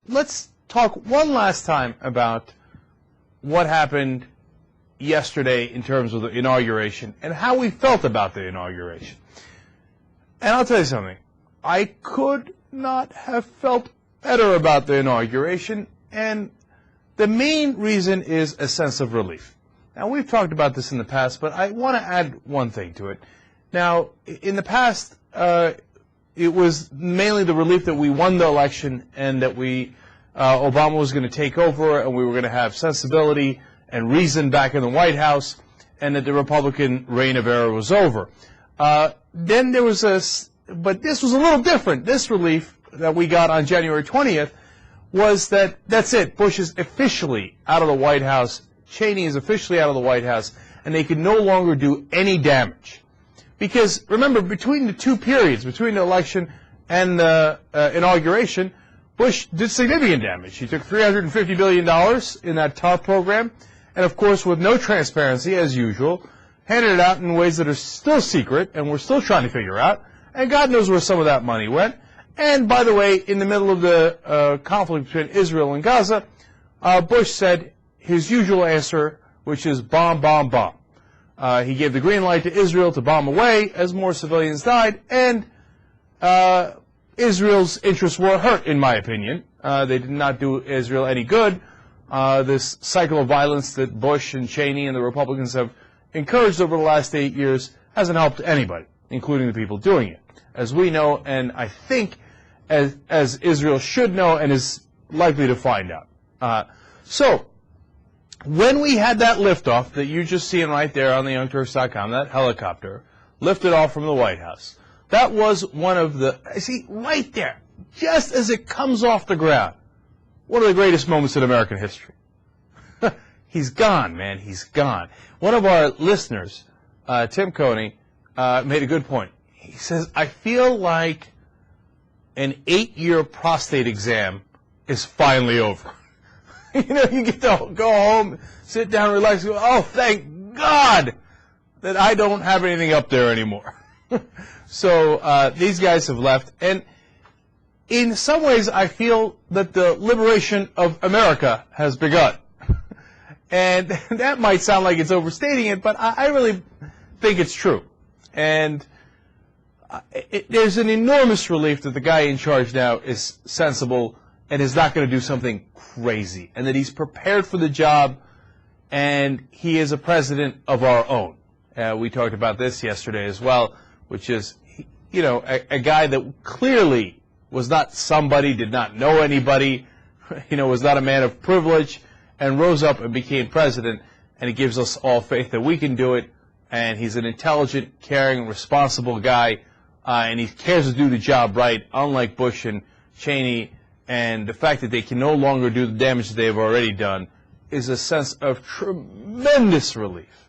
let's talk one last time about what happened yesterday in terms of the inauguration and how we felt about the inauguration. And I'll tell you something. I could not have felt better about the inauguration, and the main reason is a sense of relief. Now, we've talked about this in the past, but I want to add one thing to it. Now, in the past, it was mainly the relief that we won the election and that Obama was going to take over and we were going to have sensibility and reason back in the White House and that the Republican reign of error was over. Then there was but this was a little different. This relief that we got on January 20th was that's it. Bush is officially out of the White House. Cheney is officially out of the White House, and they can no longer do any damage. Because, remember, between the two periods, between the election and the inauguration, Bush did significant damage. He took $350 billion in that TARP program, and of course, with no transparency, as usual, handed it out in ways that are still secret, and we're still trying to figure out, and God knows where some of that money went. And, by the way, in the middle of the conflict between Israel and Gaza, Bush said his usual answer, which is bomb, bomb, bomb. He gave the green light to Israel to bomb away as more civilians died, and Israel's interests were hurt, in my opinion. They did not do Israel any good. This cycle of violence that Bush and Cheney and the Republicans have encouraged over the last 8 years hasn't helped anybody, including the people doing it. As we know, and I think as Israel should know and is likely to find out. So, when we had that liftoff that you're just seeing right there on the YoungTurks.com, that helicopter lifted off from the White House, that was one of the, see, right there, just as it comes off the ground, one of the greatest moments in American history. He's gone, man, he's gone. One of our listeners, Tim Coney, made a good point. He says, I feel like an 8-year prostate exam is finally over. You know, you get to go home, sit down, relax, go, oh, thank God that I don't have anything up there anymore. So these guys have left. And in some ways, I feel that the liberation of America has begun. And that might sound like it's overstating it, but I really think it's true. And there's an enormous relief that the guy in charge now is sensible and is not going to do something crazy, and that he's prepared for the job, and he is a president of our own. We talked about this yesterday as well, which is, you know, a guy that clearly was not somebody, did not know anybody, you know, was not a man of privilege, and rose up and became president, and he gives us all faith that we can do it, and he's an intelligent, caring, responsible guy, and he cares to do the job right, unlike Bush and Cheney. And the fact that they can no longer do the damage that they've already done is a sense of tremendous relief.